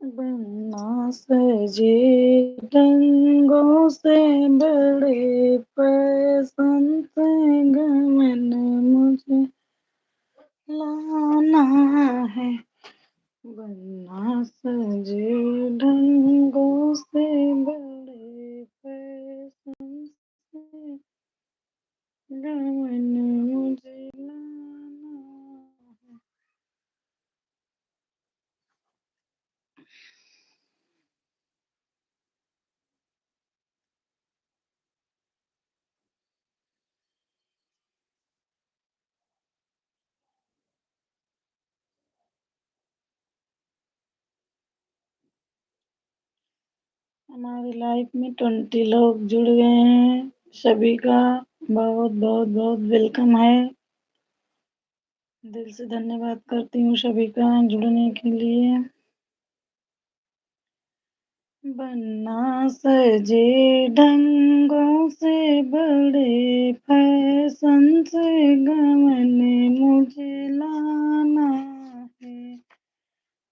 बनना सजे ढंगों से बड़े पसंद गमन मुझे लाना है। बनना सजे ढंगों से बड़े पसंद से गमन मुझे लाना है। 20 लोग जुड़ गए हैं। सभी का बहुत बहुत बहुत वेलकम है। दिल से धन्यवाद करती हूँ सभी का जुड़ने के लिए। बनना सजे ढंगों से बड़े फैशन से गमन मुझे लाना है।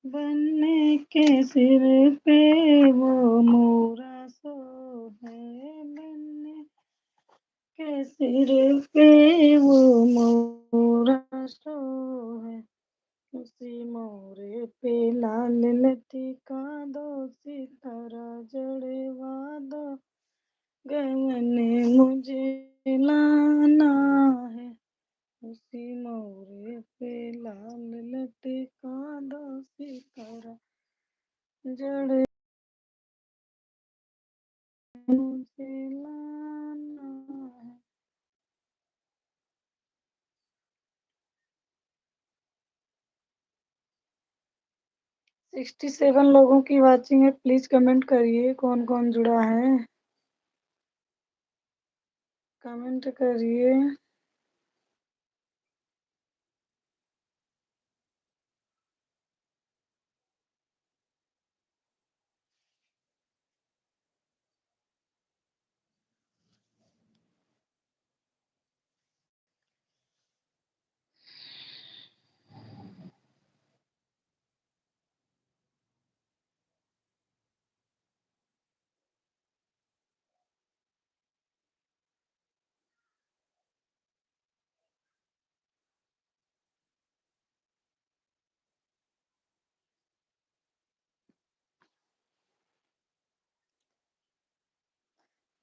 बनने के सिर पे वो मोरा सो है। बनने के सिर पे वो मोरा सो है। उसी मोरे पे लाल लटिका दो सितारा जड़वा दो। गगन मुझे लाना है। उसी मोरे पे लाल लटिका दो सितारा जड़े मुझे लाना है। 67 लोगों की वाचिंग है। प्लीज कमेंट करिए कौन कौन जुड़ा है। कमेंट करिए।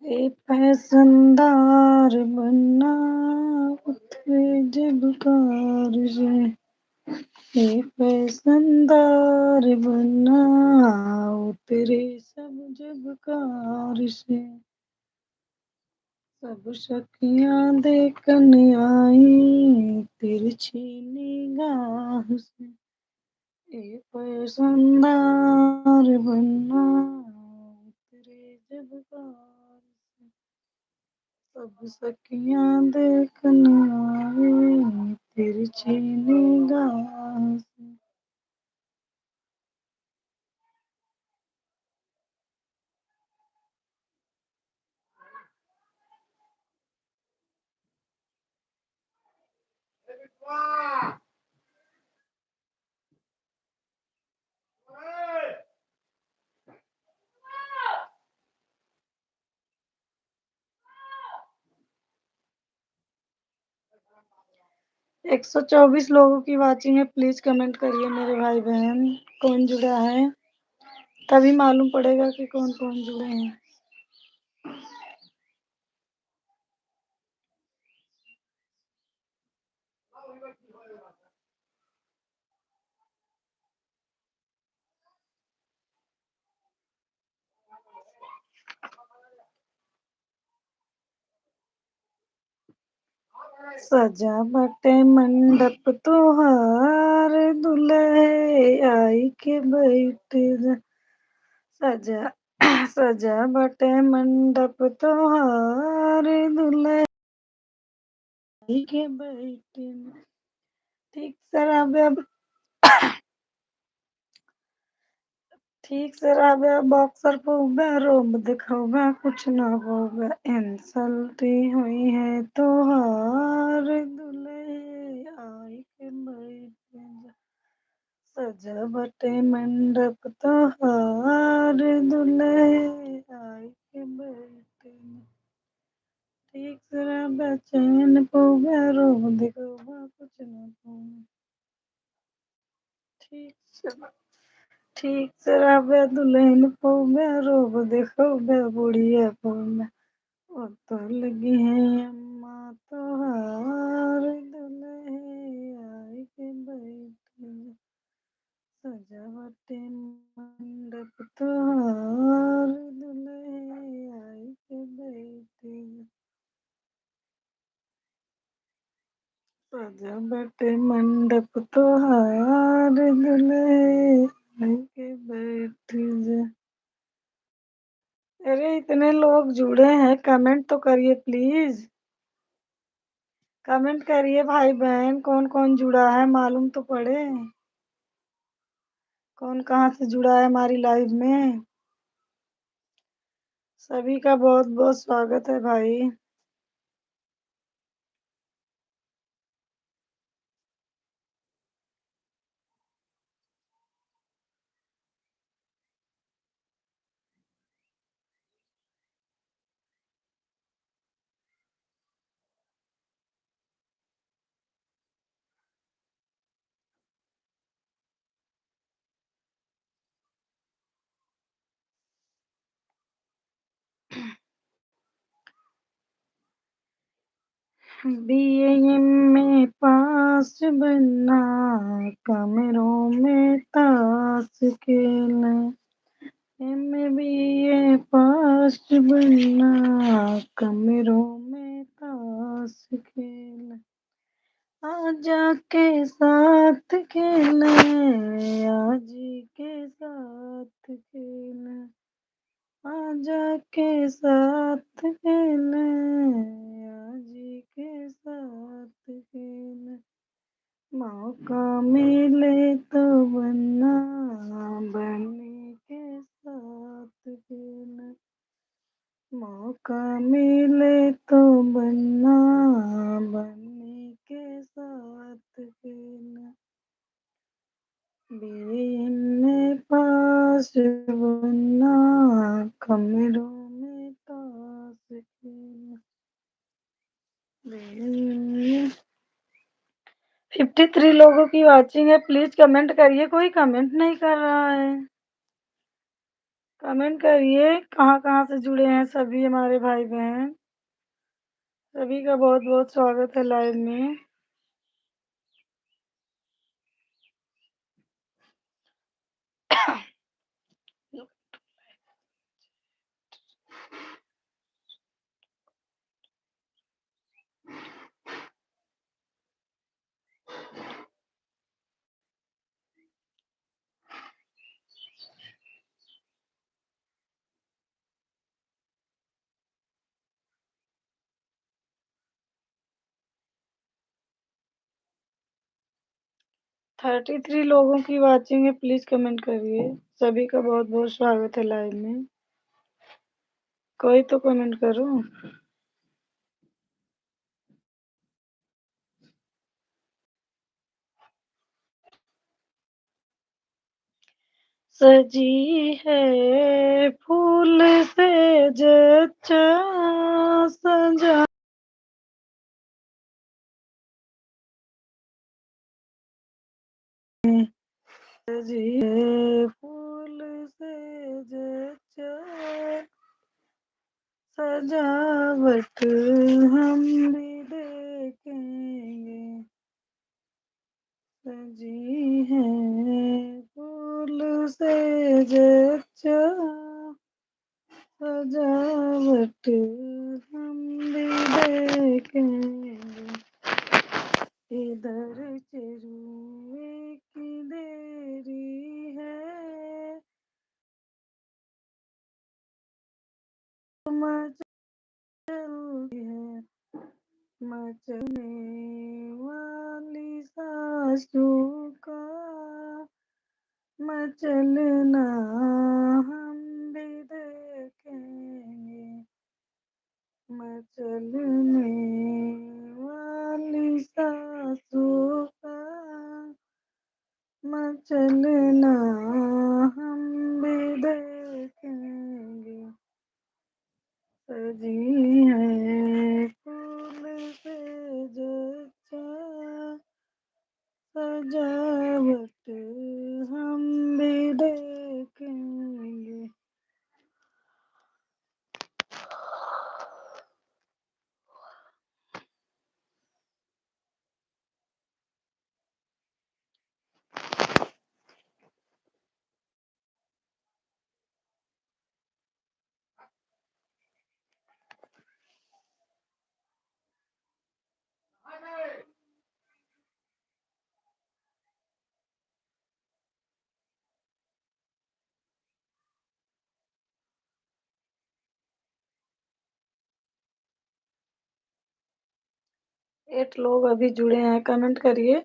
ए फैशनदार बनना उतरे जब कार से। ए फैशनदार बनना उतरे सब जब कार से। सब सखियां देखने आई तिरछी निगाह से। ए फैशनदार बनना उतरे जब कार से। सब सखियां देखने आई तिरछी निगाह से। वाह! 124 लोगों की वाचिंग है। प्लीज कमेंट करिए मेरे भाई बहन कौन जुड़ा है। तभी मालूम पड़ेगा कि कौन कौन जुड़े हैं। सजा बटे मंडप तोहार दुल्हे आई के बैठ जा। सजा सजा बटे मंडप तोहार दुल्हे आई के बैठ जा। ठीक शराबे ठीक शराबे बॉक्सर पौबे रोब दिखौबे कुछ न होबे इंसल्टी हुई है तोहार दुल्हे आई के बैठ जा। सजा बटे मंडप तोहार दुल्हे आई के बैठ जा। ठीक शराबे चैन पौबे रोब दिखौबे कुछ न होबे। ठीक से ठीक शराबे दुल्हन पौबे रोब दिखौबे बुढ़िया पौबे। ओ तो लगी है अम्मा तोहार दुल्हे आई के बैठ जा। सजावटे मंडप तोहार दुल्हे आई के बैठ जा। सजावटे मंडप तोहार दुल्हे आई के बैठ जा। अरे इतने लोग जुड़े हैं, कमेंट तो करिए प्लीज। कमेंट करिए भाई बहन, कौन कौन जुड़ा है मालूम तो पड़े। कौन कहाँ से जुड़ा है हमारी लाइव में। सभी का बहुत बहुत स्वागत है भाई। बीए में पास बनना, कमरों में ताश खेलना। MBA पास बनना, कमरों में ताश खेलना। आजा के साथ खेलना, आज के साथ खेलना। आजा के साथ खेलना, आज के साथ खेलना। मौका मिले तो बनना, बने के साथ खेलना। मौका मिले तो बनना, बने के साथ खेलना। बीए पास बनना, कमरों में ताश खेलना। 53 लोगों की वॉचिंग है, प्लीज कमेंट करिए। कोई कमेंट नहीं कर रहा है। कमेंट करिए कहाँ कहाँ से जुड़े हैं सभी हमारे भाई बहन। सभी का बहुत बहुत स्वागत है लाइव में। थर्टी थ्री लोगों की वॉचिंग है, प्लीज कमेंट करिए। सभी का बहुत बहुत स्वागत है लाइव में। कोई तो कमेंट करो। सजी है फूल से जच्चा सजा। सजी है फूल से जच्चा सजावट हम भी देखेंगे। सजी है फूल से जच्चा सजावट हम भी देखेंगे। मचलती है मचलने वाली सांसों का मचलना हम भी देखेंगे मचलने वाली सांसों का मचलना हम भी देखेंगे सजी है फूल से जच्चा सजावट हम भी देखेंगे एट लोग अभी जुड़े हैं कमेंट करिए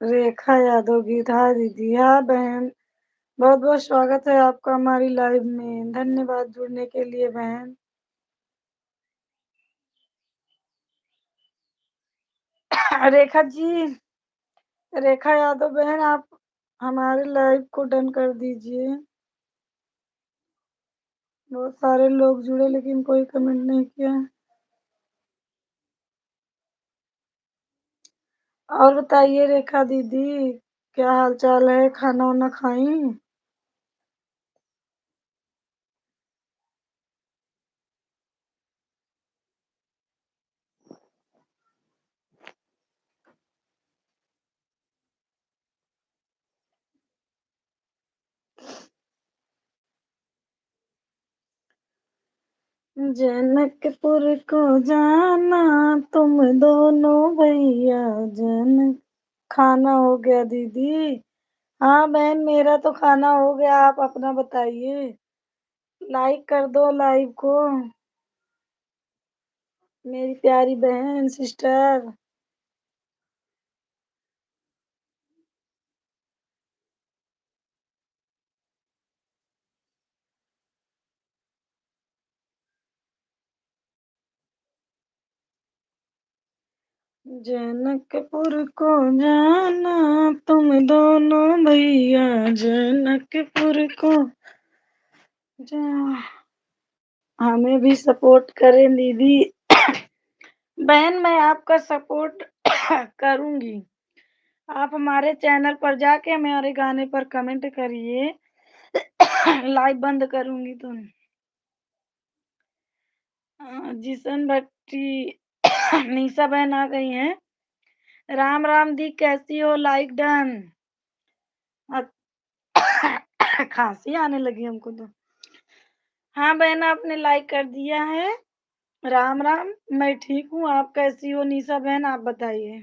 रेखा यादव गीत हाँ दीदी हाँ बहन बहुत बहुत स्वागत है आपका हमारी लाइव में धन्यवाद जुड़ने के लिए बहन रेखा जी रेखा यादव बहन आप हमारे लाइव को डन कर दीजिए बहुत सारे लोग जुड़े लेकिन कोई कमेंट नहीं किया और बताइए रेखा दीदी क्या हाल चाल है खाना वाना खाई जनकपुर को जाना तुम दोनों भैया जनक खाना हो गया दीदी हाँ बहन मेरा तो खाना हो गया आप अपना बताइए लाइक कर दो लाइव को मेरी प्यारी बहन सिस्टर जनकपुर को जाना तुम दोनों भैया जनकपुर को जा हमें भी सपोर्ट करें दीदी बहन मैं आपका सपोर्ट करूंगी आप हमारे चैनल पर जाके हमारे गाने पर कमेंट करिए लाइव बंद करूंगी तो जिसन भट्टी निशा बहन आ गई हैं राम राम दी कैसी हो लाइक डन खांसी आने लगी हमको तो हाँ बहन आपने लाइक कर दिया है राम राम मैं ठीक हूँ आप कैसी हो निशा बहन आप बताइए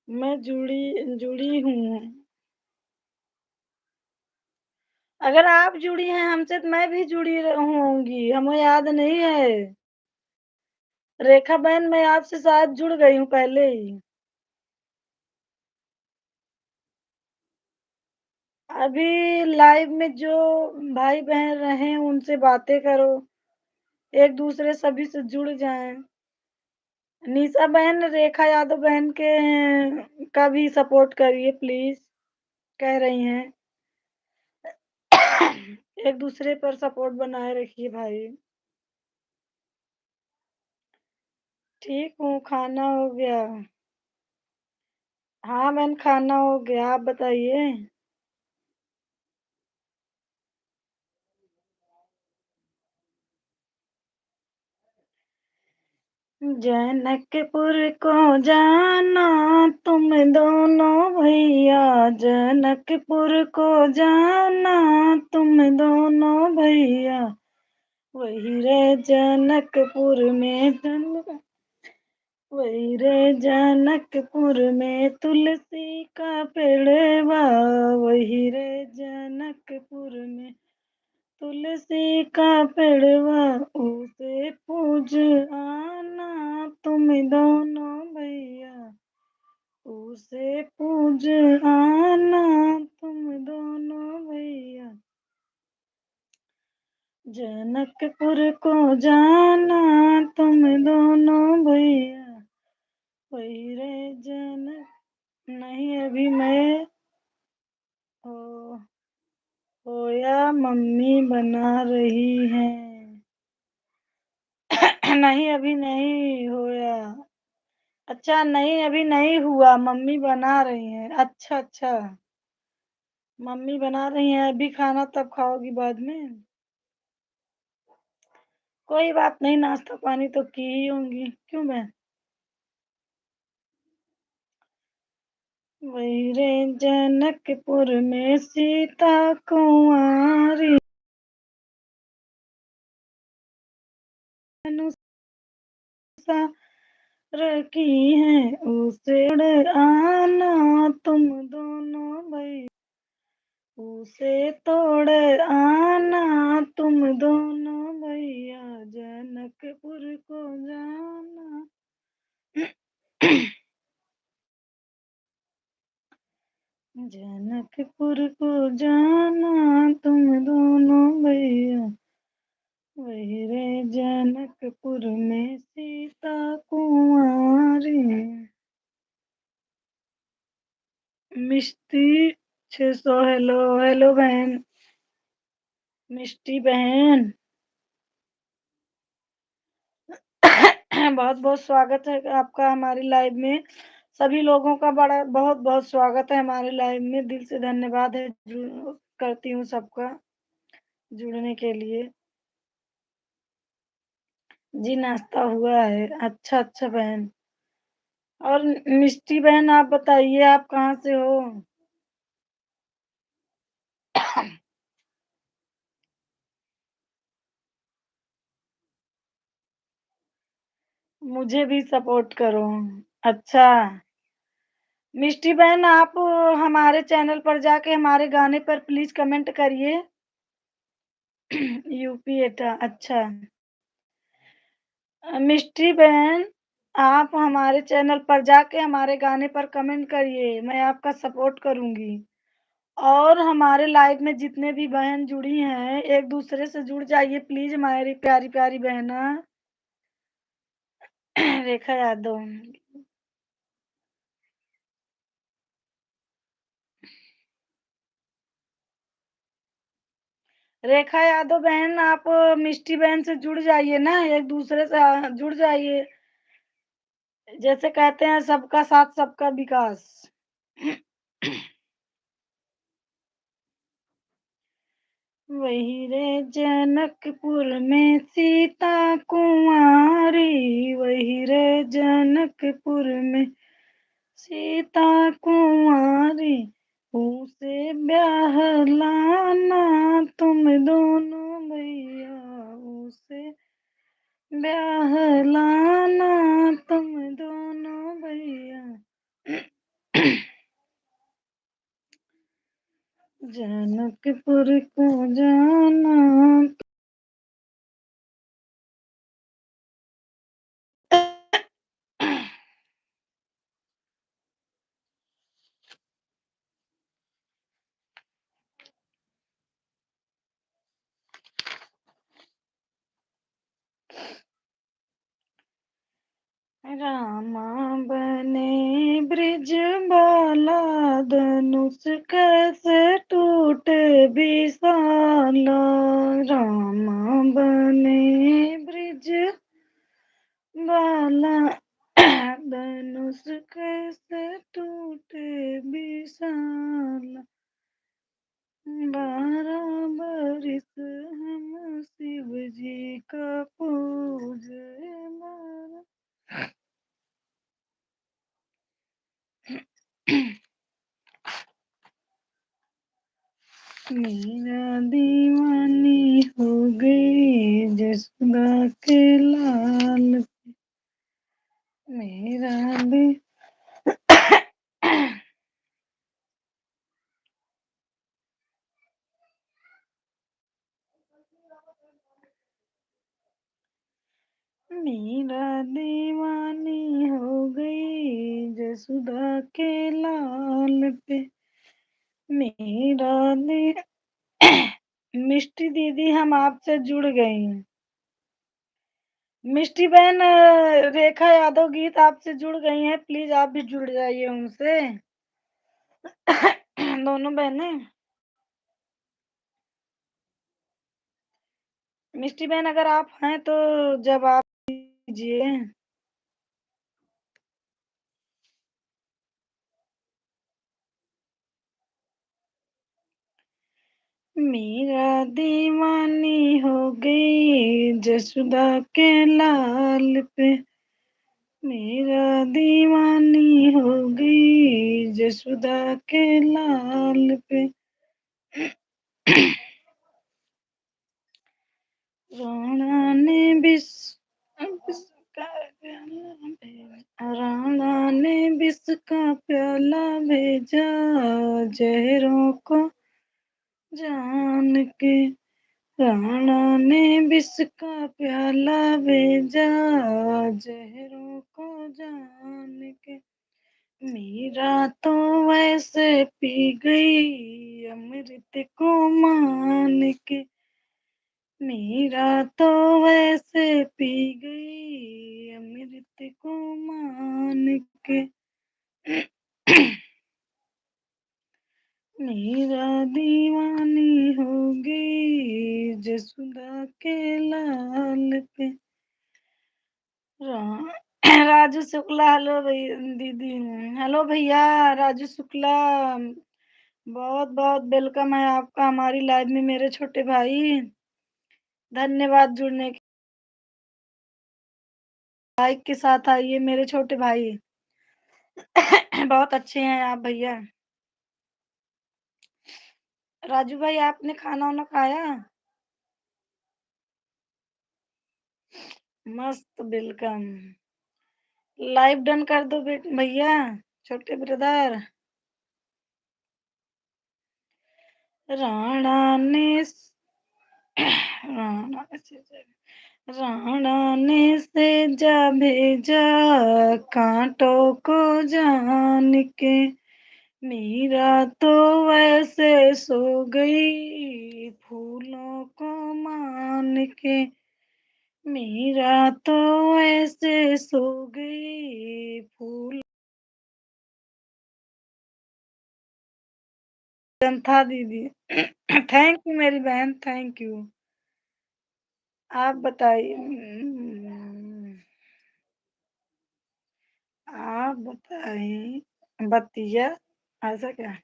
मैं जुड़ी जुड़ी हूँ अगर आप जुड़ी हैं हमसे तो मैं भी जुड़ी होंगी हमें याद नहीं है रेखा बहन मैं आपसे शायद जुड़ गई हूँ पहले ही अभी लाइव में जो भाई बहन रहे उनसे बातें करो एक दूसरे सभी से जुड़ जाएं निशा बहन रेखा यादव बहन के का भी सपोर्ट करिए प्लीज कह रही हैं एक दूसरे पर सपोर्ट बनाए रखिए भाई ठीक हूँ खाना हो गया हाँ मैंने खाना हो गया आप बताइए जनकपुर को जाना तुम दोनों भैया, जनकपुर को जाना तुम दोनों भैया, वही रे जनकपुर में वही रे जनकपुर में तुलसी का पेड़वा, वही रे जनकपुर में तुलसी का पेड़वा, उसे पूज आना तुम दोनों भैया, उसे पूज आना तुम दोनों भैया, जनकपुर को जाना तुम दोनों भैया, वही रे जनक। नहीं अभी मैं हो होया मम्मी बना रही हैं। नहीं अभी नहीं होया। अच्छा नहीं अभी नहीं हुआ, मम्मी बना रही हैं। अच्छा अच्छा, मम्मी बना रही हैं, अभी खाना तब खाओगी बाद में। कोई बात नहीं, नाश्ता पानी तो की ही होंगी, क्यों बहन। वही रे जनकपुर में सीता कुंवारी, रखी है उसे उड़ आना तुम दोनों भाई, उसे तोड़ आना तुम दोनों भैया, जनकपुर को जाना। जनकपुर को जाना तुम दोनों भैया, वही रे जनकपुर में सीता कुंवारी। मिष्टी 600 हेलो हेलो बहन, मिष्टी बहन। बहुत बहुत स्वागत है आपका हमारी लाइव में। सभी लोगों का बड़ा बहुत बहुत स्वागत है हमारे लाइव में, दिल से धन्यवाद है करती हूँ सबका जुड़ने के लिए। जी नाश्ता हुआ है। अच्छा अच्छा बहन। और मिष्टी बहन आप बताइए, आप कहाँ से हो। मुझे भी सपोर्ट करो। अच्छा मिष्टी बहन, आप हमारे चैनल पर जाके हमारे गाने पर प्लीज कमेंट करिए। यूपी एटा, अच्छा। मिष्टी बहन, आप हमारे चैनल पर जाके हमारे गाने पर कमेंट करिए, मैं आपका सपोर्ट करूंगी। और हमारे लाइव में जितने भी बहन जुड़ी हैं, एक दूसरे से जुड़ जाइए प्लीज, हमारी प्यारी प्यारी बहना। रेखा यादव, रेखा यादव बहन, आप मिष्टी बहन से जुड़ जाइए ना, एक दूसरे से जुड़ जाइए। जैसे कहते हैं सबका साथ सबका विकास। वही रे जनकपुर में सीता कुंवारी, वही रे जनकपुर में सीता कुंवारी, उसे ब्याह लाना तुम दोनों भैया, उसे ब्याह लाना तुम दोनों भैया। जनकपुर को जाना। रामा बने ब्रिज बाला, धनुष कैसे टूटे बिसाला, रामा बने ब्रिज बाला, धनुष कैसे टूटे बिसाला, 12 बरिस हम शिव जी का पूजे, मीरा दीवानी हो गई जसुदा के लाल मेरा दी मीरा दीवानी हो गई जसुदा के लाल पे मेरा दी मिष्टी दीदी हम आपसे जुड़ गई हैं। मिष्टी बहन रेखा यादव गीत आपसे जुड़ गई हैं, प्लीज आप भी जुड़ जाइए उनसे। दोनों बहनें। मिष्टी बहन अगर आप हैं तो जवाब दीजिए। मीरा दीवानी हो गई जसुदा के लाल पे मेरा दीवानी हो गई जसुदा के लाल पे राणा ने बिस राणा ने बिस का प्याला भेजा जहरों को जान के राणा ने बिस का प्याला भेजा जहरों को जान के मीरा तो वैसे पी गई अमृत को मान के मीरा तो वैसे पी गई अमृत को मान के मीरा दीवानी हो गई जसुदा के लाल पे राजू शुक्ला। हेलो भैया दीदी। हेलो भैया राजू शुक्ला। बहुत बहुत वेलकम है आपका हमारी लाइव में मेरे छोटे भाई। धन्यवाद जुड़ने के। लाइक के साथ आइए मेरे छोटे भाई। बहुत अच्छे हैं आप भैया। राजू भाई आपने खाना वाना खाया? मस्त वेलकम। लाइव डन कर दो भैया छोटे ब्रदर। राणा ने राणा राणा ने सेजा भेजा कांटों को जान के मीरा तो वैसे सो गई फूलों को मान के मीरा तो वैसे सो गई फूल था दीदी। थैंक यू मेरी बहन थैंक यू। आप बताइए। आप बताइए बतिया ऐसा क्या?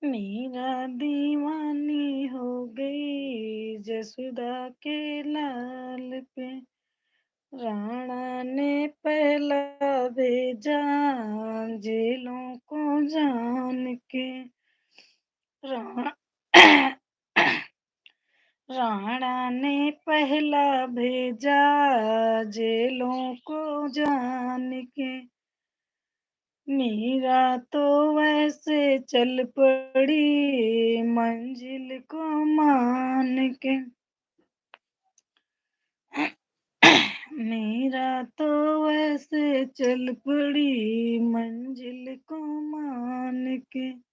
मीरा दीवानी हो गई जसुदा के लाल पे राणा ने पहला भेजा जेलों को जान के रा- राणा ने पहला भेजा जेलों को जान के मीरा तो वैसे चल पड़ी मंजिल को मान के मीरा तो वैसे चल पड़ी मंजिल को मान के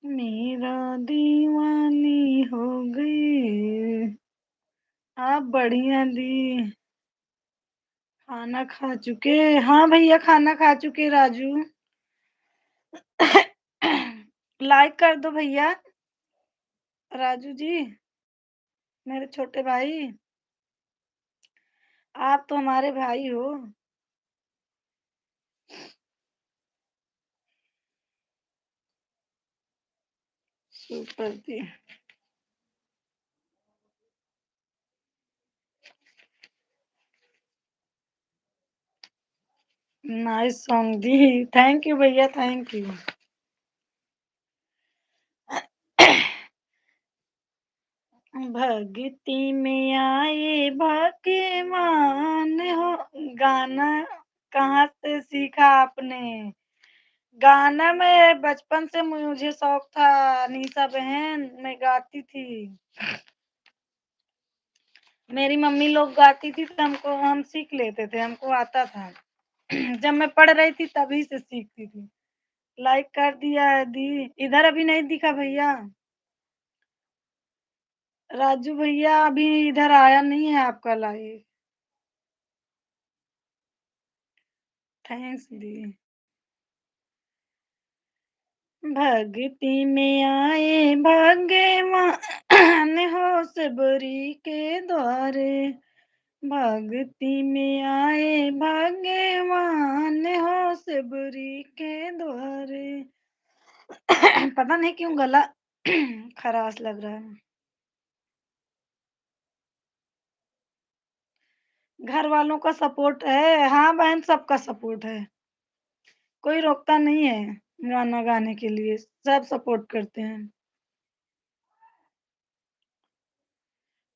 मीरा दीवानी हो गई। आप बढ़िया दी। खाना खा चुके? हाँ भैया खाना खा चुके राजू। लाइक कर दो भैया राजू जी मेरे छोटे भाई। आप तो हमारे भाई हो। Super the. Nice song the. Thank you भैया, थैंक यू। भक्ति में आए भगवान हो। गाना कहाँ से सीखा आपने? गाना में बचपन से मुझे शौक था। निशा बहन मैं गाती थी। मेरी मम्मी लोग गाती थी तो हमको हम सीख लेते थे, हमको आता था। जब मैं पढ़ रही थी तभी से सीखती थी। लाइक कर दिया है दी। इधर अभी नहीं दिखा भैया। राजू भैया अभी इधर आया नहीं है आपका लाइक। थैंक्स दी। भक्ति में आए भगवान हो सबरी के द्वारे। भक्ति में आए भगवान हो सबरी के द्वारे। पता नहीं क्यों गला खराश लग रहा है। घर वालों का सपोर्ट है। हाँ बहन, सबका सपोर्ट है। कोई रोकता नहीं है गाना गाने के लिए, सब सपोर्ट करते हैं।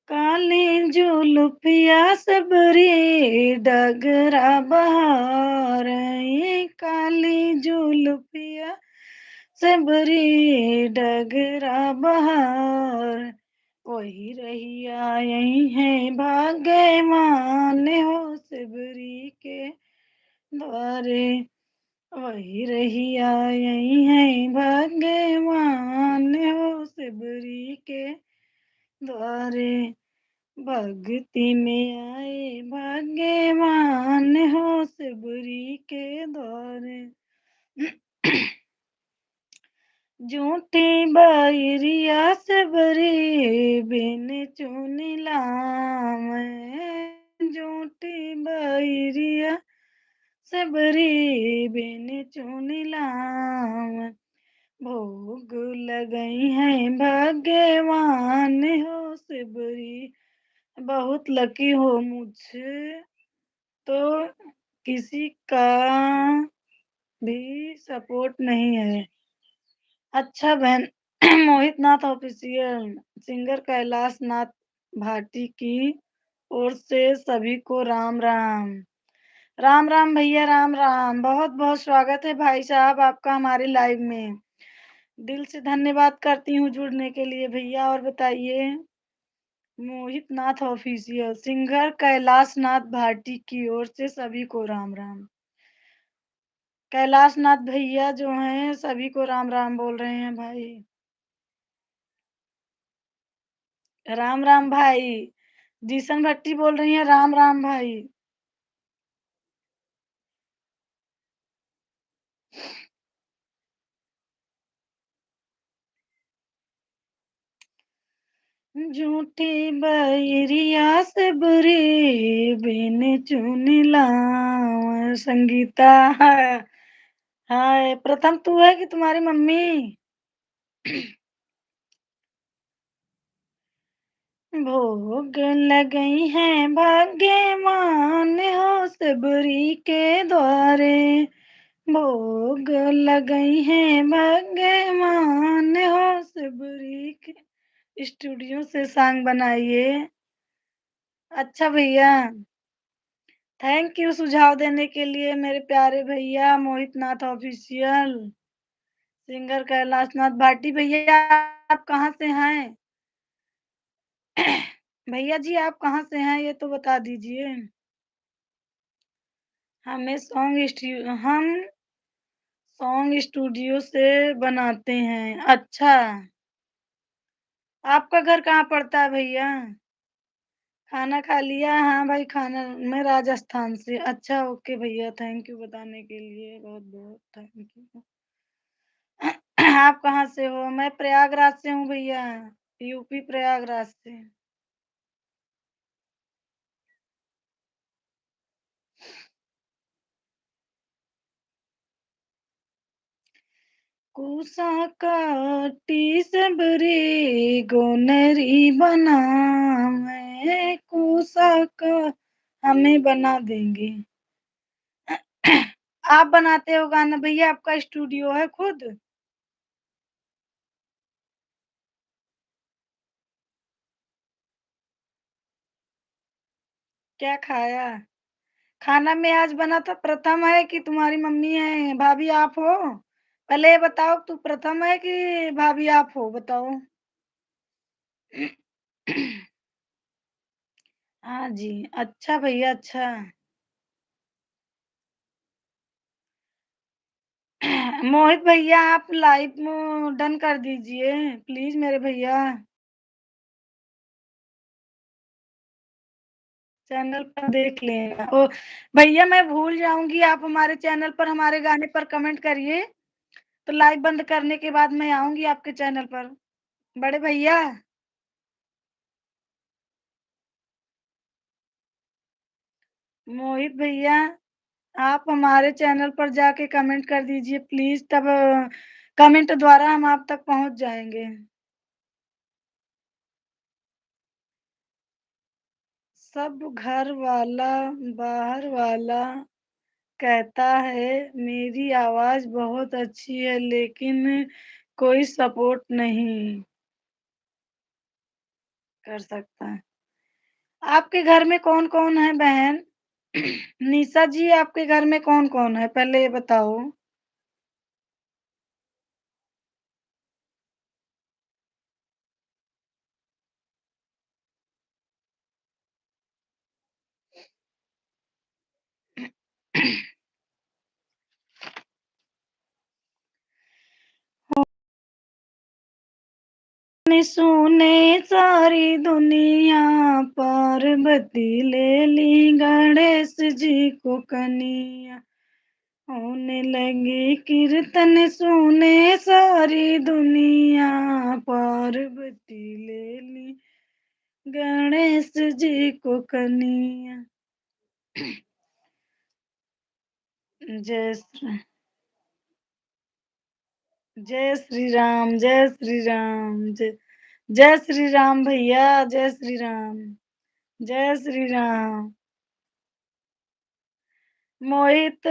काली जुल्फिया सबरी डगरा बहार। ये काली जुल्फिया सबरी डगरा बहार। वही रहिया यही है भाग्यवान हो सबरी के द्वारे। वही रहिया यही है भाग्यवान हो सबरी के द्वारे। भक्ति में आए भाग्यवान हो सबरी के द्वारे। झूठी बैरिया सबरी बिन चुनी लाम। झूठी बैरिया सबरी बिन चुनी लाम। भोग लगई है भगवान हो सबरी। बहुत लकी हो मुझे तो किसी का भी सपोर्ट नहीं है। अच्छा बहन। मोहित नाथ ऑफिशियल सिंगर कैलाश नाथ भाटी की ओर से सभी को राम राम। राम राम भैया, राम राम। बहुत बहुत स्वागत है भाई साहब आपका हमारे लाइव में। दिल से धन्यवाद करती हूँ जुड़ने के लिए भैया। और बताइए। मोहित नाथ ऑफिशियल सिंगर कैलाश नाथ भाटी की ओर से सभी को राम राम। कैलाश नाथ भैया जो हैं सभी को राम राम बोल रहे हैं भाई। राम राम भाई। जीसन भट्टी बोल रही हैं राम राम भाई। झूठी बैरिया से बुरी बिन चुनी लाऊं। संगीता। हाय प्रथम तू है कि तुम्हारी मम्मी? भोग लगई है भाग्यवान हो सबरी के द्वारे। भोग लगई है भाग्यवान हो सबरी के। स्टूडियो से सॉन्ग बनाइए। अच्छा भैया। थैंक यू सुझाव देने के लिए मेरे प्यारे भैया मोहित नाथ ऑफिशियल सिंगर कैलाश नाथ भाटी। भैया आप कहाँ से हैं? भैया जी आप कहाँ से हैं ये तो बता दीजिए। हम सॉन्ग स्टूडियो से बनाते हैं। अच्छा। आपका घर कहाँ पड़ता है भैया? खाना खा लिया? हाँ भाई खाना। मैं राजस्थान से। अच्छा ओके भैया, थैंक यू बताने के लिए, बहुत बहुत थैंक यू। आप कहाँ से हो? मैं प्रयागराज से हूँ भैया। यूपी प्रयागराज से। कोसा काटी सबरी गोनरी बनावे। कोसा का हमें बना देंगे। आप बनाते हो गाना भैया, आपका स्टूडियो है खुद? क्या खाया? खाना में आज बना था प्रथम है कि तुम्हारी मम्मी है, भाभी आप हो? पहले ये बताओ तू प्रथम है कि भाभी आप हो बताओ? हाँ जी, अच्छा भैया अच्छा। मोहित भैया आप लाइव डन कर दीजिए प्लीज मेरे भैया। चैनल पर देख लेना। ओ भैया मैं भूल जाऊंगी, आप हमारे चैनल पर हमारे गाने पर कमेंट करिए, तो लाइव बंद करने के बाद मैं आऊंगी आपके चैनल पर। बड़े भैया, मोहित भैया आप हमारे चैनल पर जाके कमेंट कर दीजिए प्लीज, तब कमेंट द्वारा हम आप तक पहुंच जाएंगे। सब घर वाला बाहर वाला कहता है मेरी आवाज बहुत अच्छी है, लेकिन कोई सपोर्ट नहीं कर सकता। आपके घर में कौन कौन है बहन? निशा जी आपके घर में कौन कौन है पहले ये बताओ? ने सुने सारी दुनिया, पार्वती ले ली गणेश जी को कनिया। होने लगी कीर्तन सुने सारी दुनिया, पार्वती ले ली गणेश जी को कनिया। जय श्री जय श्री राम, जय श्री राम, जय श्री राम भैया, जय श्री राम, जय श्री राम। मोहित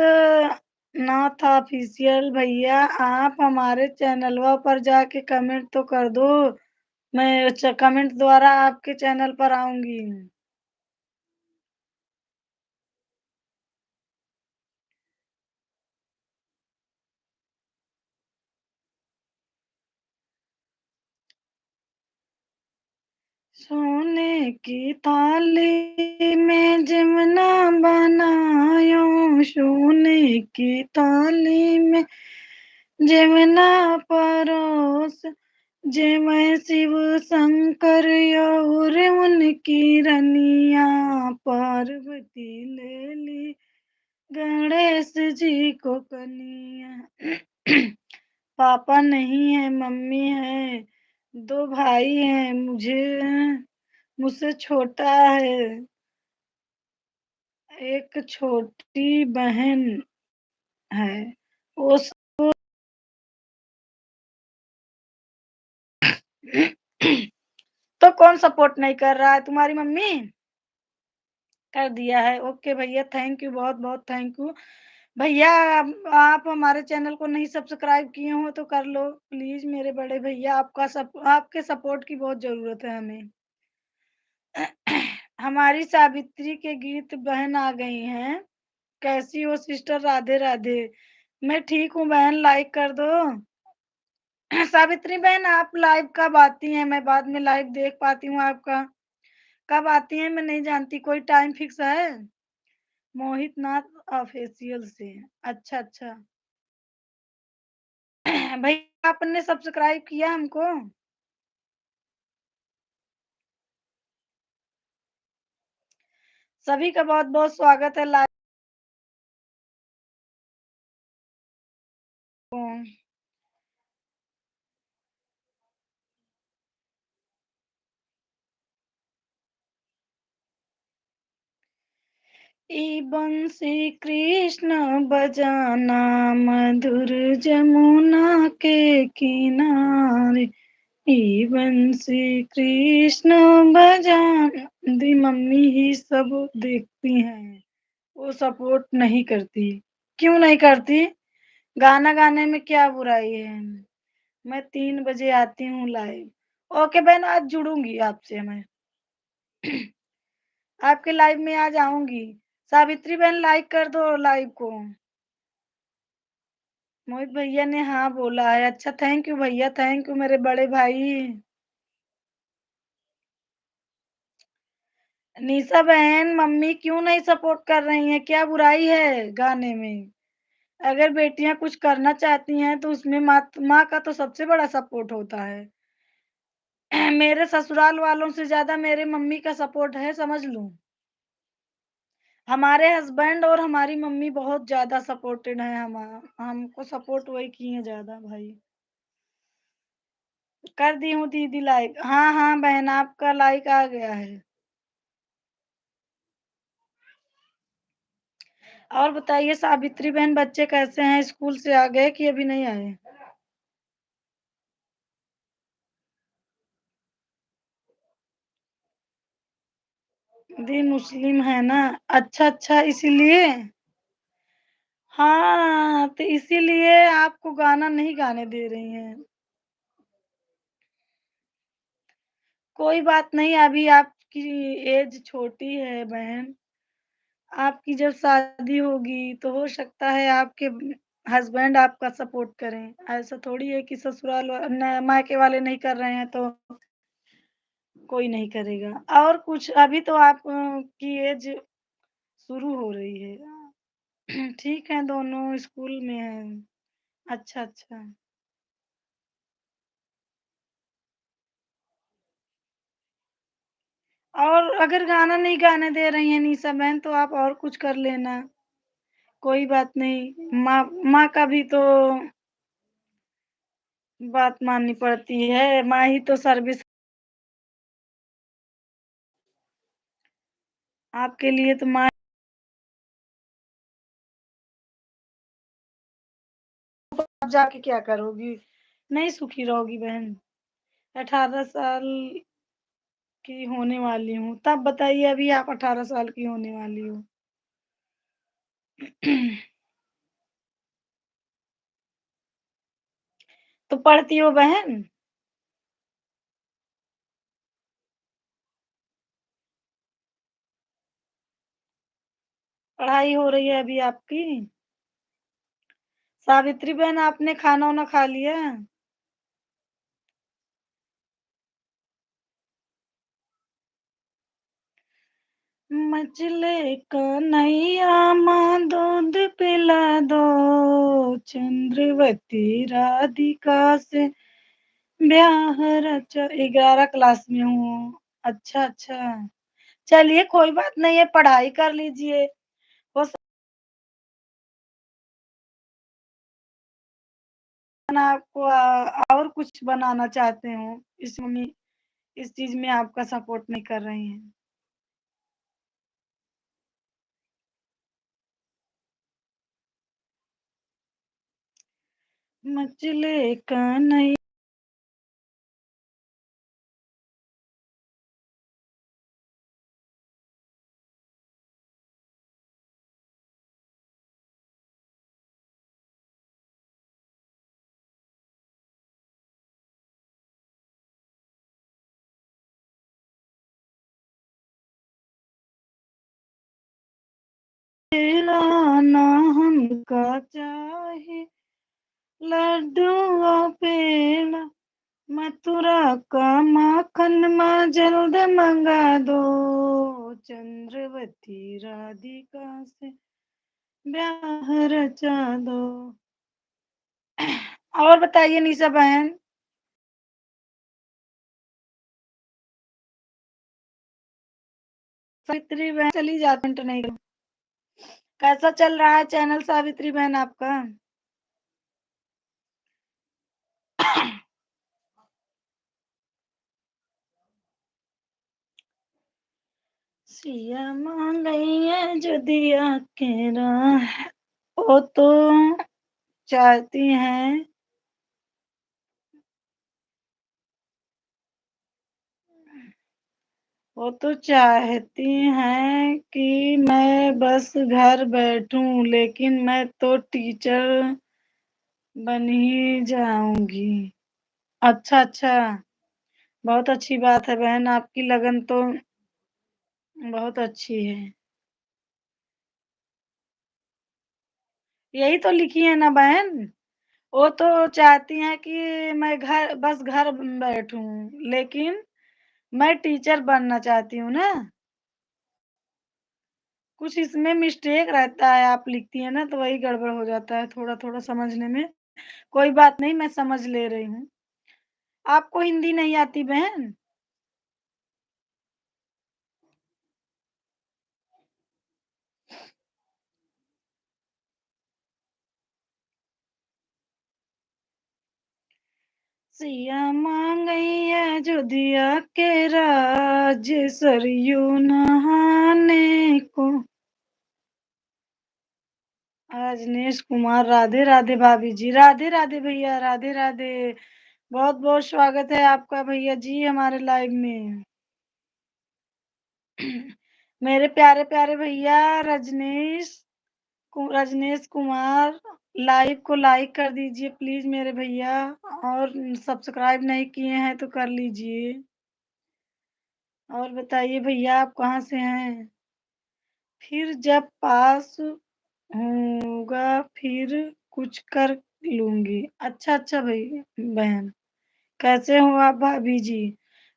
नाथ ऑफिशियल भैया आप हमारे चैनलवा पर जाके कमेंट तो कर दो, मैं कमेंट द्वारा आपके चैनल पर आऊंगी। सोने की थाली में जमना बनायो, सोने की थाली में जमना परोस, जय मैं शिव शंकर और उनकी रनिया, पार्वती ले ली गणेश जी को कनिया। पापा नहीं है मम्मी है, दो भाई हैं, मुझसे छोटा है एक छोटी बहन है। वो तो कौन सपोर्ट नहीं कर रहा है, तुम्हारी मम्मी? कर दिया है, ओके भैया थैंक यू, बहुत बहुत थैंक यू। भैया आप हमारे चैनल को नहीं सब्सक्राइब किए हो तो कर लो प्लीज मेरे बड़े भैया, आपके सपोर्ट की बहुत जरूरत है हमें। हमारी सावित्री के गीत बहन आ गई हैं। कैसी हो सिस्टर, राधे राधे। मैं ठीक हूँ बहन, लाइक कर दो। सावित्री बहन आप लाइव कब आती हैं, मैं बाद में लाइव देख पाती हूँ आपका? कब आती हैं मैं नहीं जानती, कोई टाइम फिक्स है? मोहित नाथ ऑफिशियल से, अच्छा अच्छा। भैया आपने सब्सक्राइब किया हमको? सभी का बहुत बहुत स्वागत है लाइव को। ई बंसी कृष्ण बजाना, मधुर जमुना के किनारे, ई बंसी कृष्ण बजाना। दी मम्मी ही सब देखती हैं, वो सपोर्ट नहीं करती। क्यों नहीं करती? गाना गाने में क्या बुराई है? मैं 3 बजे आती हूँ लाइव। ओके बहन, आज जुड़ूँगी आपसे मैं। आपके लाइव में आज आऊँगी। सावित्री बहन लाइक कर दो लाइव को। मोहित भैया ने हाँ बोला है। अच्छा थैंक यू भैया, थैंक यू मेरे बड़े भाई। निशा बहन, मम्मी क्यों नहीं सपोर्ट कर रही हैं? क्या बुराई है गाने में? अगर बेटियां कुछ करना चाहती हैं तो उसमें माँ का तो सबसे बड़ा सपोर्ट होता है। मेरे ससुराल वालों से ज्यादा मेरे मम्मी का सपोर्ट है, समझ लो। हमारे हस्बैंड और हमारी मम्मी बहुत ज्यादा सपोर्टेड है। हमको सपोर्ट वही किए हैं ज्यादा भाई। कर दी हूँ दीदी लाइक। हाँ हाँ बहन, आपका लाइक आ गया है। और बताइए सावित्री बहन, बच्चे कैसे हैं? स्कूल से आ गए कि अभी नहीं आए? दी मुस्लिम है ना? अच्छा अच्छा, इसीलिए। हाँ, तो इसीलिए आपको गाना नहीं गाने दे रही हैं। कोई बात नहीं, अभी आपकी एज छोटी है बहन। आपकी जब शादी होगी तो हो सकता है आपके हस्बैंड आपका सपोर्ट करें। ऐसा थोड़ी है कि मायके वाले नहीं कर रहे हैं तो कोई नहीं करेगा। और कुछ, अभी तो आप की एज शुरू हो रही है। ठीक है, दोनों स्कूल में हैं। अच्छा, अच्छा। और अगर गाना नहीं गाने दे रही हैं निशा बहन तो आप और कुछ कर लेना। कोई बात नहीं, माँ माँ का भी तो बात माननी पड़ती है। माँ ही तो सर्विस आपके लिए तो माँ। आप जाके क्या करोगी? नहीं सुखी रहोगी बहन। 18 साल की होने वाली हूँ, तब बताइए अभी आप 18 साल की होने वाली हो। तो पढ़ती हो बहन? पढ़ाई हो रही है अभी आपकी? सावित्री बहन, आपने खाना वाना खा लिया? मछले कन्हैया माँ दूध पिला दो, चंद्रवती राधिका से ब्याह रचा। 11 क्लास में हूँ। अच्छा अच्छा, चलिए कोई बात नहीं है, पढ़ाई कर लीजिए। हो सकता है आपको और कुछ बनाना चाहते हो, इस मम्मी इस चीज में आपका सपोर्ट नहीं कर रही हैं। मछले कन्हैया। लाना हमका चाहे लड्डू पेड़ा, मथुरा का माखन माँ जल्द मंगा दो, चंद्रवती राधिका से ब्याह रचा दो। और बताइए निशा बहन। सावित्री बहन चली जाती मिनट नहीं। कैसा चल रहा है चैनल सावित्री बहन आपका? सिया मान गई है जो दिया के राह, वो तो चाहती हैं। वो तो चाहती हैं कि मैं बस घर बैठूं, लेकिन मैं तो टीचर बन ही जाऊंगी। अच्छा अच्छा, बहुत अच्छी बात है बहन, आपकी लगन तो बहुत अच्छी है। यही तो लिखी है ना बहन। वो तो चाहती हैं कि मैं घर बैठूं, लेकिन मैं टीचर बनना चाहती हूँ ना। कुछ इसमें मिस्टेक रहता है, आप लिखती है ना तो वही गड़बड़ हो जाता है थोड़ा थोड़ा समझने में। कोई बात नहीं, मैं समझ ले रही हूँ। आपको हिंदी नहीं आती बहन? सिया मांगैया जो दिया के राज, सरयू नहाने को। रजनीश कुमार, राधे राधे भाभी जी, राधे राधे भैया, राधे राधे। बहुत बहुत स्वागत है आपका भैया जी हमारे लाइव में। मेरे प्यारे प्यारे भैया रजनीश कुमार, लाइव को लाइक कर दीजिए प्लीज मेरे भैया। और सब्सक्राइब नहीं किए हैं तो कर लीजिए। और बताइए भैया, आप कहाँ से हैं? फिर जब पास होगा फिर कुछ कर लूंगी। अच्छा अच्छा भाई बहन, कैसे हो आप भाभी जी?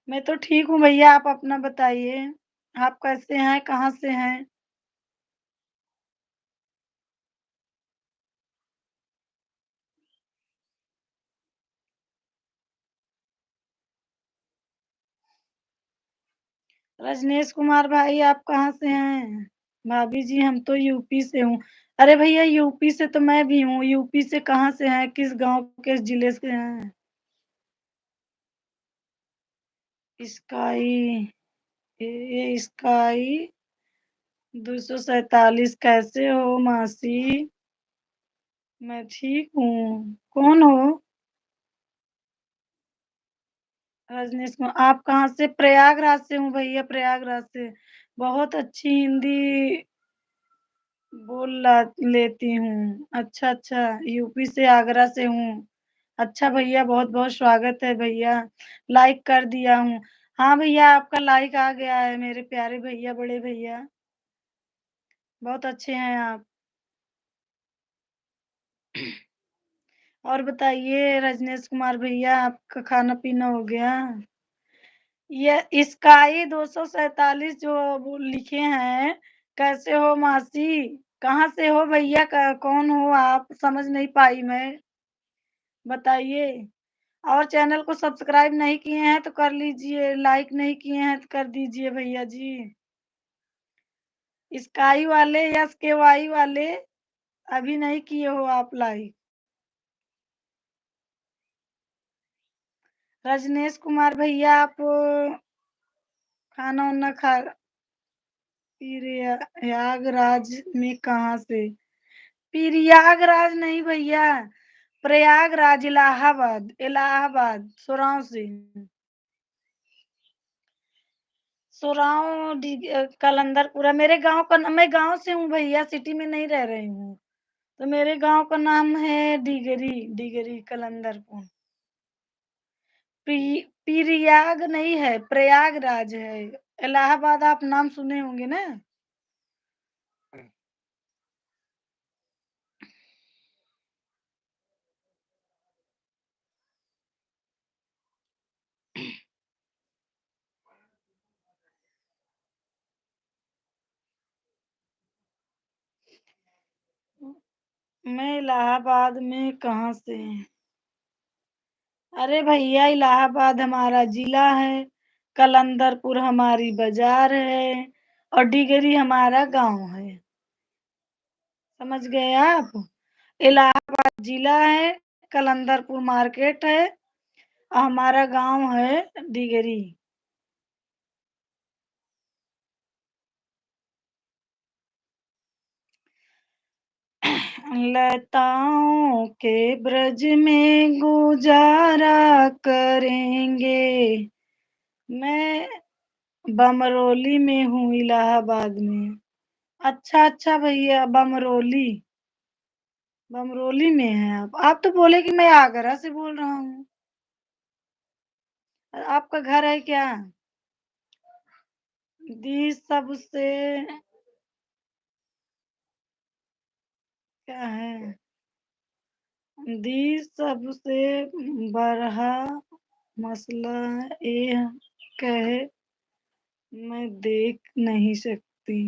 मैं तो ठीक हूँ भैया, आप अपना बताइए। आप कैसे हैं, कहाँ से हैं? रजनीश कुमार भाई, आप कहाँ से हैं? भाभी जी, हम तो यूपी से हूँ। अरे भैया, यूपी से तो मैं भी हूँ। यूपी से कहाँ से हैं, किस गांव किस जिले से हैं? स्काई, ये स्काई 247, कैसे हो मासी? मैं ठीक हूँ। कौन हो? रजनीश कुमार, आप कहाँ से? प्रयागराज से हूँ भैया, प्रयागराज से। बहुत अच्छी हिंदी लेती हूँ। अच्छा अच्छा, यूपी से, आगरा से हूँ। अच्छा भैया, बहुत बहुत स्वागत है भैया। लाइक कर दिया हूँ। हाँ भैया, आपका लाइक आ गया है मेरे प्यारे भैया, बड़े भैया। बहुत अच्छे हैं आप। और बताइए रजनीश कुमार भैया, आपका खाना पीना हो गया? ये स्काई 247 जो वो लिखे हैं, कैसे हो मासी? कहाँ से हो भैया? कौन हो आप? समझ नहीं पाई मैं, बताइए। और चैनल को सब्सक्राइब नहीं किए हैं तो कर लीजिए, लाइक नहीं किए हैं तो कर दीजिए भैया जी। स्काई वाले या के वाई वाले, अभी नहीं किए हो आप लाइक? रजनीश कुमार भैया, आप खाना वाना खा? प्रयागराज में कहाँ से? प्रयागराज नहीं भैया, प्रयागराज, इलाहाबाद, इलाहाबाद सुराव से। कलंदरपुरा मेरे गांव का मैं गांव से हूँ भैया, सिटी में नहीं रह रही हूँ। तो मेरे गांव का नाम है डिगरी, डिगरी कलंदरपुर। प्रयाग नहीं है, प्रयागराज है। इलाहाबाद आप नाम सुने होंगे ना। मैं इलाहाबाद में कहाँ से? अरे भैया, इलाहाबाद हमारा जिला है, कलंदरपुर हमारी बाजार है, और डिगरी हमारा गांव है। समझ गए आप? इलाहाबाद जिला है, कलंदरपुर मार्केट है, और हमारा गांव है डिगरी। लताओं के ब्रज में गुजारा करेंगे। मैं बमरोली में हूँ, इलाहाबाद में। अच्छा, अच्छा भैया बमरोली, बमरोली में हैं आप। आप तो बोले कि मैं आगरा से बोल रहा हूँ। आपका घर है क्या? दी सबसे क्या है? दी सबसे बड़ा मसला ये कहे मैं देख नहीं सकती।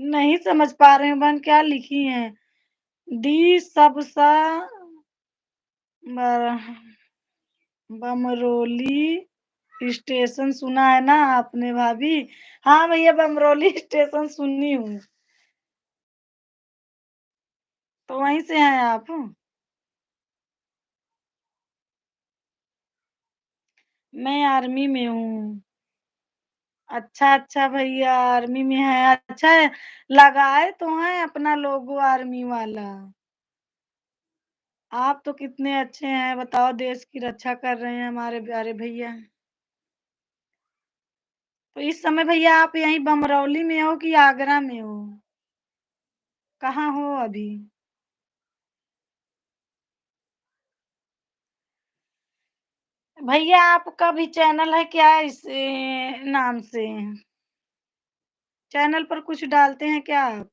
नहीं समझ पा रहे हैं बहन क्या लिखी हैं? दी सबसा बर बमरोली स्टेशन सुना है ना आपने भाभी? हाँ भैया बमरोली स्टेशन सुनी हूँ। तो वहीं से हैं आप? मैं आर्मी में हूँ। अच्छा, अच्छा भैया आर्मी में है। अच्छा है, लगाए तो हैं अपना लोगो आर्मी वाला। आप तो कितने अच्छे हैं बताओ, देश की रक्षा कर रहे हैं हमारे प्यारे भैया। तो इस समय भैया आप यहीं बमरौली में हो कि आगरा में हो? कहाँ हो अभी? भैया आपका भी चैनल है क्या इस नाम से? चैनल पर कुछ डालते हैं क्या आप?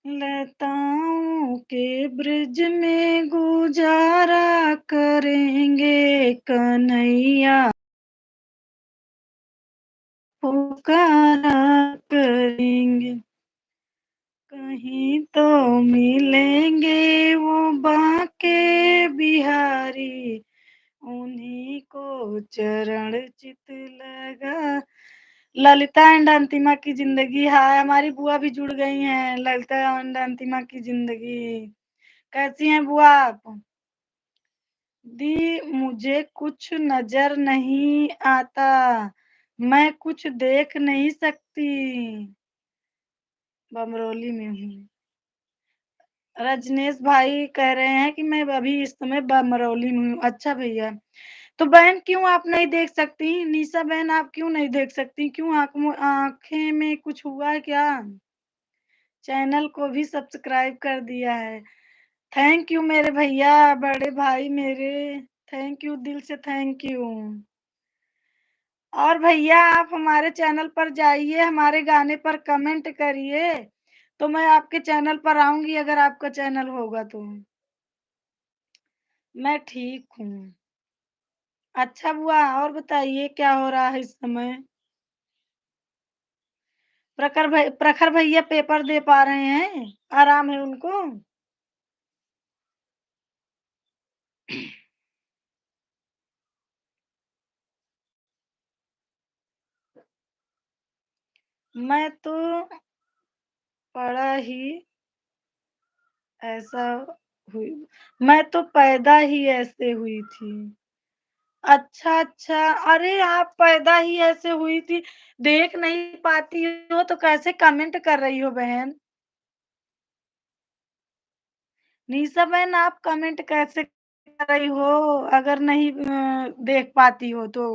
लताओं के ब्रिज में गुजारा करेंगे कन्हैया, पुकारा करेंगे। कहीं तो मिलेंगे वो बांके बिहारी, उन्हीं को चरण चित लगा। ललिता एंड अंतिमा की जिंदगी, हाय हमारी बुआ भी जुड़ गई हैं। ललिता एंड अंतिमा की जिंदगी, कैसी हैं बुआ आप? दी मुझे कुछ नजर नहीं आता, मैं कुछ देख नहीं सकती। बमरोली में हूँ। रजनेश भाई कह रहे हैं कि मैं अभी इस समय बमरौली में हूँ। अच्छा भैया, तो बहन क्यों आप नहीं देख सकती? निशा बहन आप क्यों नहीं देख सकती? क्यों आंखें में कुछ हुआ है क्या? चैनल को भी सब्सक्राइब कर दिया है। थैंक यू मेरे भैया, बड़े भाई मेरे। थैंक यू, दिल से थैंक यू। और भैया आप हमारे चैनल पर जाइए, हमारे गाने पर कमेंट करिए, तो मैं आपके चैनल पर आऊंगी अगर आपका चैनल होगा तो। मैं ठीक हूँ। अच्छा बुआ और बताइए क्या हो रहा है इस समय? प्रखर भैया पेपर दे पा रहे हैं? आराम है उनको? मैं तो पढ़ा ही ऐसा हुई, मैं तो पैदा ही ऐसे हुई थी। अच्छा, अच्छा। अरे आप पैदा ही ऐसे हुई थी, देख नहीं पाती हो तो कैसे कमेंट कर रही हो बहन? निशा बहन आप कमेंट कैसे कर रही हो अगर नहीं देख पाती हो तो?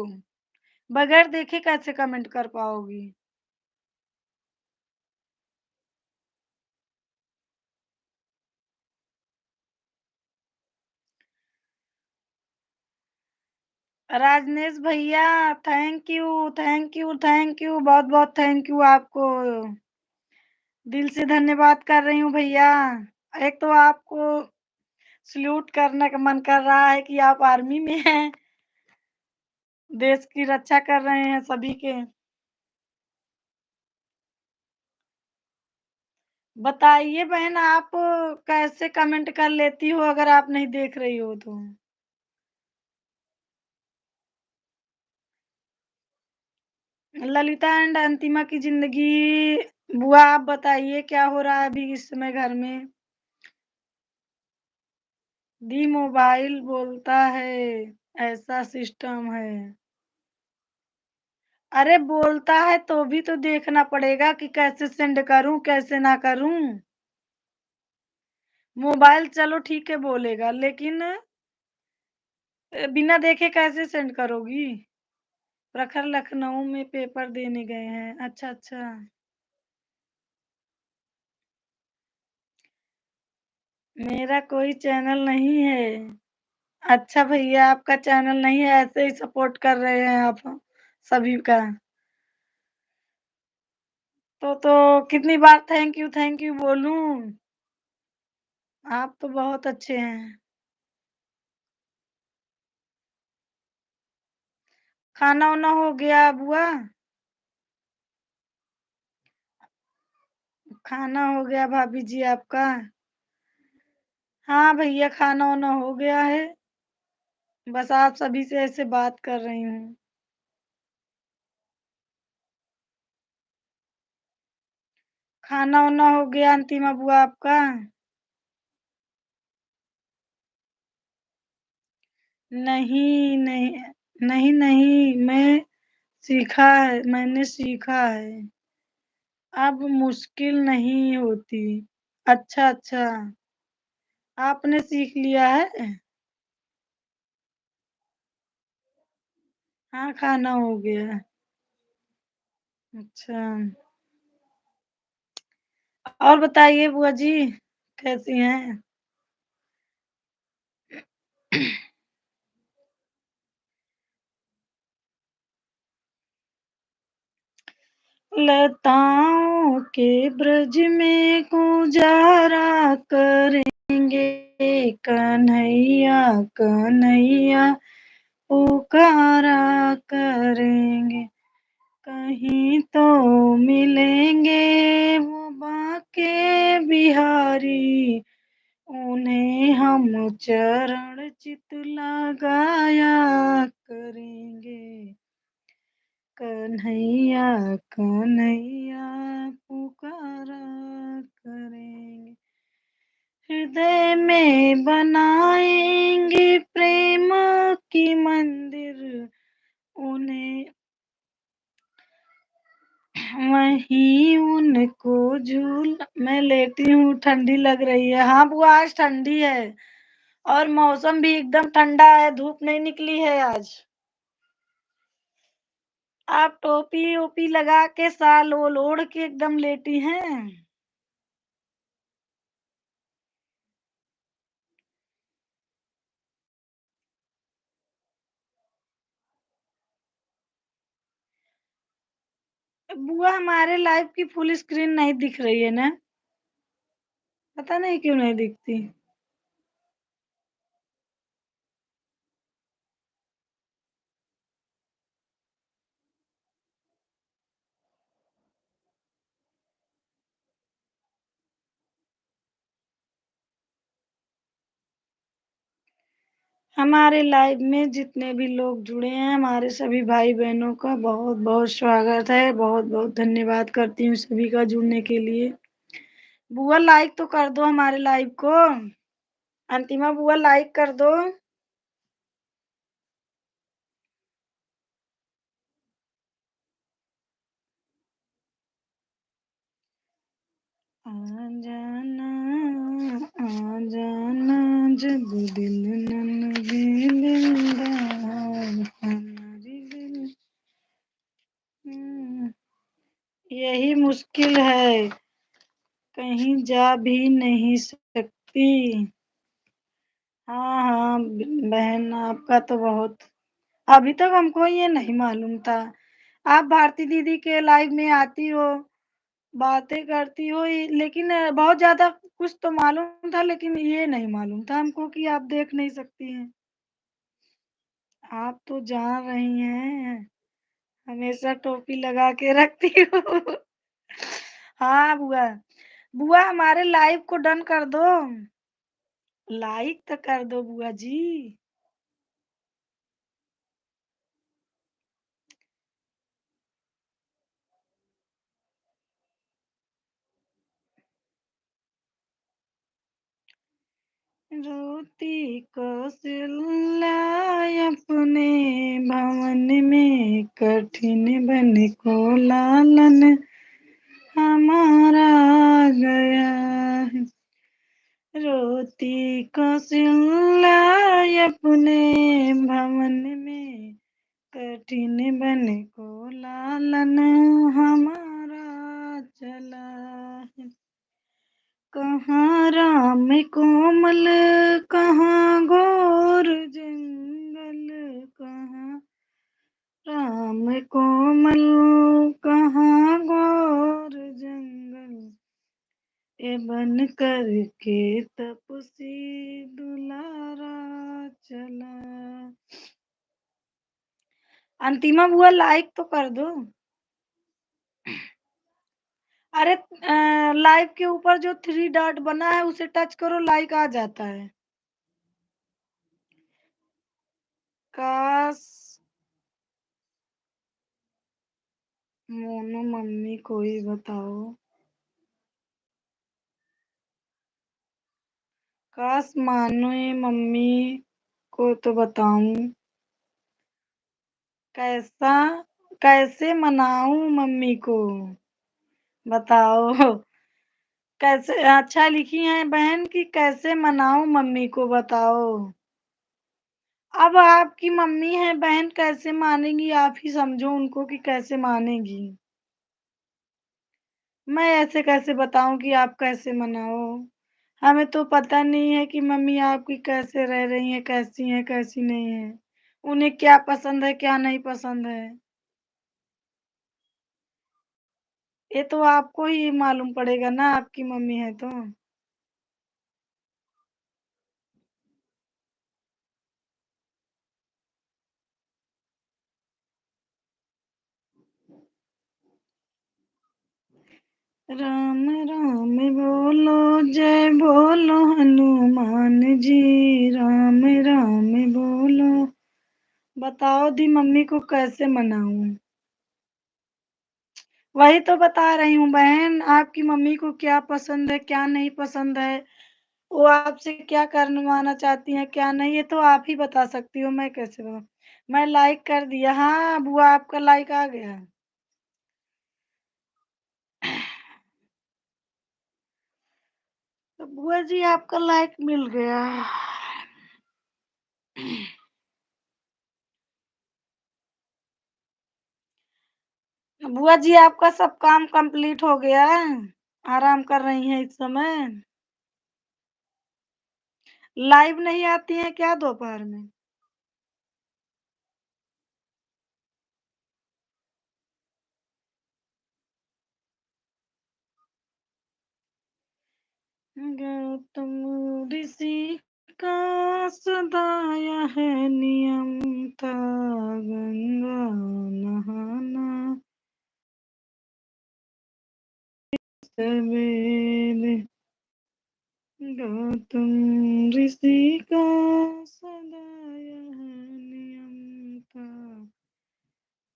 बगैर देखे कैसे कमेंट कर पाओगी? राजनेश भैया thank you, thank you, thank you, बहुत बहुत थैंक यू आपको। दिल से धन्यवाद कर रही हूँ भैया। एक तो आपको सल्यूट करने का मन कर रहा है कि आप आर्मी में हैं, देश की रक्षा कर रहे हैं सभी के। बताइए बहन आप कैसे कमेंट कर लेती हो अगर आप नहीं देख रही हो तो? ललिता एंड अंतिमा की जिंदगी, बुआ आप बताइए क्या हो रहा है अभी इस समय घर में? दी मोबाइल बोलता है, ऐसा सिस्टम है। अरे बोलता है तो भी तो देखना पड़ेगा कि कैसे सेंड करूं कैसे ना करूं। मोबाइल चलो ठीक है बोलेगा, लेकिन बिना देखे कैसे सेंड करोगी। प्रखर लखनऊ में पेपर देने गए हैं। अच्छा अच्छा। मेरा कोई चैनल नहीं है। अच्छा भैया, आपका चैनल नहीं है, ऐसे ही सपोर्ट कर रहे हैं आप सभी का। तो कितनी बार थैंक यू बोलूं। आप तो बहुत अच्छे हैं। खाना वाना हो गया बुआ। खाना हो गया भाभी जी आपका। हाँ भैया, खाना वाना हो गया है। बस आप सभी से ऐसे बात कर रही हूँ। खाना वाना हो गया अंतिमा बुआ आपका। नहीं नहीं, नहीं नहीं, मैंने सीखा है। अब मुश्किल नहीं होती। अच्छा अच्छा। आपने सीख लिया है। हाँ, खाना हो गया। अच्छा। और बताइए बुआ जी, कैसी हैं। लताओं के ब्रज में गुजारा करेंगे, कन्हैया कन्हैया पुकारा करेंगे। कहीं तो मिलेंगे वो बाके बिहारी, उन्हें हम चरण चित लगाया करेंगे। कन्हैया कन्हैया पुकारा करेंगे। हृदय में बनाएंगे प्रेम की मंदिर, उन्हें वहीं उनको झूल। मैं लेटी हूँ, ठंडी लग रही है। हाँ बुआ, आज ठंडी है। और मौसम भी एकदम ठंडा है, धूप नहीं निकली है आज। आप टोपी ओपी लगा के साल ओल ओढ़ के एकदम लेटी हैं। बुआ, हमारे लाइव की फुल स्क्रीन नहीं दिख रही है ना। पता नहीं क्यों नहीं दिखती। हमारे लाइव में जितने भी लोग जुड़े हैं, हमारे सभी भाई बहनों का बहुत बहुत स्वागत है। बहुत बहुत धन्यवाद करती हूँ सभी का जुड़ने के लिए। बुआ लाइक तो कर दो हमारे लाइव को। अंतिमा बुआ लाइक कर दो। आ जाना, आ जाना, जब दिल न लगे दिलदार, हमारी दिल। हम्म, यही मुश्किल है, कहीं जा भी नहीं सकती। हाँ हाँ बहन, आपका तो बहुत। अभी तक हमको ये नहीं मालूम था। आप भारती दीदी के लाइव में आती हो, बातें करती हो, लेकिन बहुत ज्यादा कुछ तो मालूम था, लेकिन ये नहीं मालूम था हमको कि आप देख नहीं सकती हैं। आप तो जान रही हैं, हमेशा टोपी लगा के रखती हो। हाँ बुआ। बुआ, हमारे लाइव को डन कर दो। लाइक तो कर दो बुआ जी। रोती कौशल्या अपने भवन में, कठिन बन को लालन हमारा गया है। रोती कौशल्या अपने भवन में, कठिन बन को लालन हमारा चला है। कहाँ राम कोमल, कहाँ घोर जंगल, कहाँ राम कोमल, कहाँ घोर जंगल, ए बन कर के तपसी दुलारा चला। अंतिमा बुआ लाइक तो कर दो। अरे लाइव के ऊपर जो थ्री डॉट बना है उसे टच करो, लाइक आ जाता है। काश मोनू मम्मी कोई बताओ, काश मानो ये मम्मी को तो बताऊं, कैसा कैसे मनाऊं मम्मी को बताओ। कैसे अच्छा लिखी हैं बहन कि कैसे मनाऊं मम्मी को बताओ। अब आपकी मम्मी है बहन, कैसे मानेंगी, आप ही समझो उनको कि कैसे मानेगी। मैं ऐसे कैसे बताऊं कि आप कैसे मनाओ। हमें तो पता नहीं है कि मम्मी आपकी कैसे रह रही हैं, कैसी हैं कैसी नहीं है, उन्हें क्या पसंद है क्या नहीं पसंद है। ये तो आपको ही मालूम पड़ेगा ना, आपकी मम्मी है तो। राम राम बोलो, जय बोलो हनुमान जी, राम राम बोलो। बताओ दी मम्मी को कैसे मनाऊं। वही तो बता रही हूँ बहन, आपकी मम्मी को क्या पसंद है क्या नहीं पसंद है, वो आपसे क्या करवाना चाहती हैं क्या नहीं, ये तो आप ही बता सकती हो, मैं कैसे बताऊं। मैं लाइक कर दिया, हाँ बुआ आपका लाइक आ गया। तो बुआ जी आपका लाइक मिल गया। बुआ जी आपका सब काम कंप्लीट हो गया, आराम कर रही हैं इस समय। लाइव नहीं आती हैं क्या दोपहर में। गौतम ऋषि का सदा यह नियम था, गंगा नहाना सवेरे। गौतम ऋषि का सदा यह नियम था,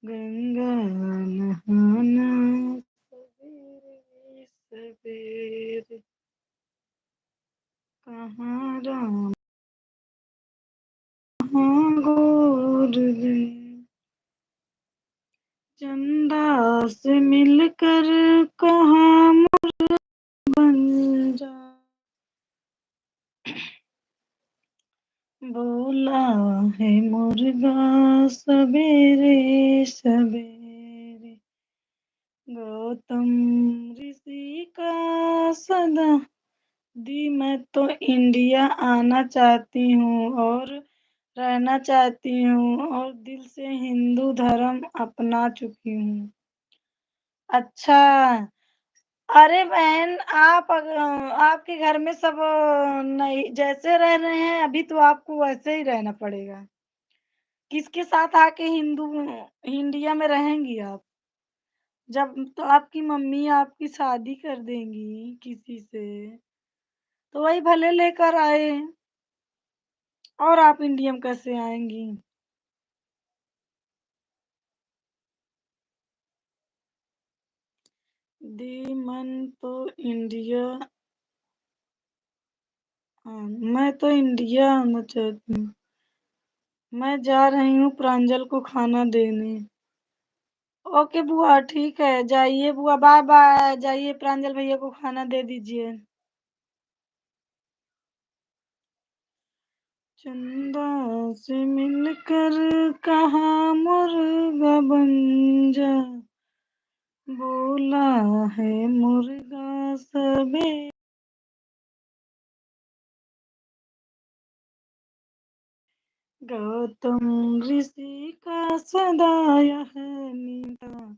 गंगा नहाना सवेरे सवेरे। कहाँ राम कहाँ घोर दिन, चंदा से मिलकर कहाँ बन जा, बोला है मुर्गा सवेरे सवेरे। गौतम ऋषि का सदा। दी मैं तो इंडिया आना चाहती हूँ और रहना चाहती हूँ और दिल से हिंदू धर्म अपना चुकी हूँ। अच्छा, अरे बहन आपके घर में सब नहीं जैसे रह रहे हैं अभी, तो आपको वैसे ही रहना पड़ेगा। किसके साथ आके हिंदू इंडिया में रहेंगी आप, जब तो आपकी मम्मी आपकी शादी कर देंगी किसी से, तो वही भले लेकर आए, और आप इंडिया में कैसे आएंगी। दी मन तो इंडिया हाँ, मैं तो इंडिया आना चाहती हूँ। मैं जा रही हूँ प्रांजल को खाना देने। ओके बुआ, ठीक है, जाइए बुआ, बाय बाय, जाइए प्रांजल भैया को खाना दे दीजिए। चंदा से मिलकर कहा मुर्गा बन जा, बोला है मुर्गा सबे। गौतम ऋषि का सदा यह नियम,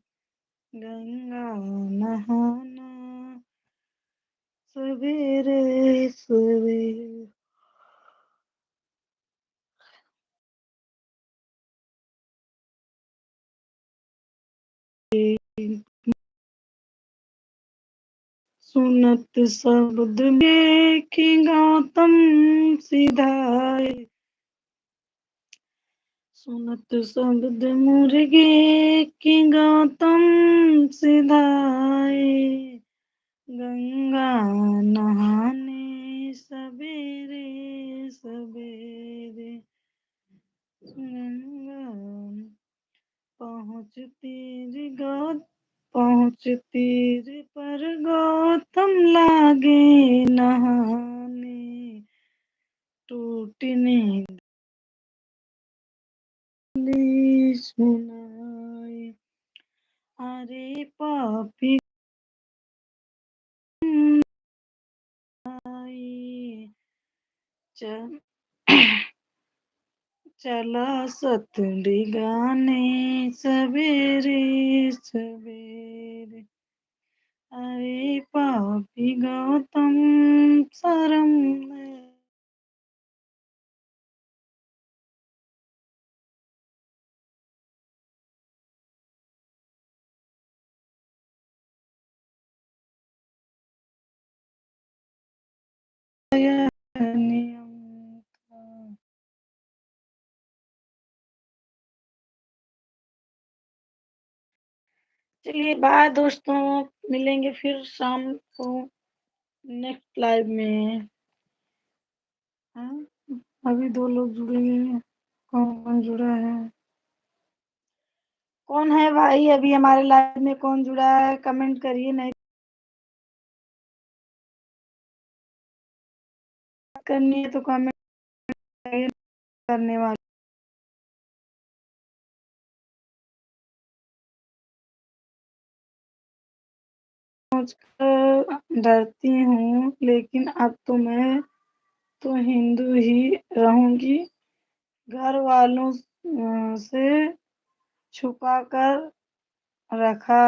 गंगा नहाना सवेरे सवेरे। सुनत शब्द में कि गौतम सिधाए, सुनत शब्द मुर्गे की गौतम सिधाए, गंगा नहाने सवेरे सवेरे। गंगा पहुँच तीर गौ पहुँच तीर पर गौतम लागे नहाने, टूटने ली सुनाए। अरे पापी आई, च- चला सतुड़ी गाने सवेरे सवेरे। अरे पापी गौतम शर्म में। आया नियम था। चलिए बाय दोस्तों, मिलेंगे फिर शाम को नेक्स्ट लाइव में। हाँ, अभी 2 लोग जुड़े हैं। कौन जुड़ा है? कौन है भाई अभी हमारे लाइव में कौन जुड़ा है? कमेंट करिए, नहीं करनी है तो कमेंट करने वाले। सोचकर डरती हूँ लेकिन अब तो मैं तो हिंदू ही रहूंगी। घर वालों से छुपा कर रखा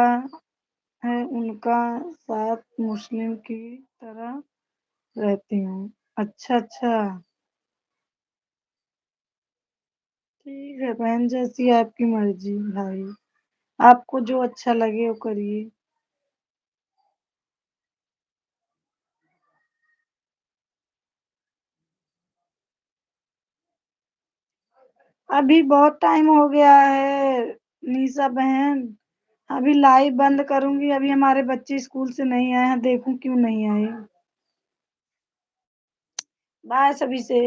है उनका साथ, मुस्लिम की तरह रहती हूँ। अच्छा अच्छा, ठीक है बहन, जैसी आपकी मर्जी भाई, आपको जो अच्छा लगे वो करिए। अभी बहुत टाइम हो गया है निशा बहन, अभी लाइव बंद करूंगी। अभी हमारे बच्चे स्कूल से नहीं आए हैं, देखूं क्यों नहीं आए। बाय सभी से।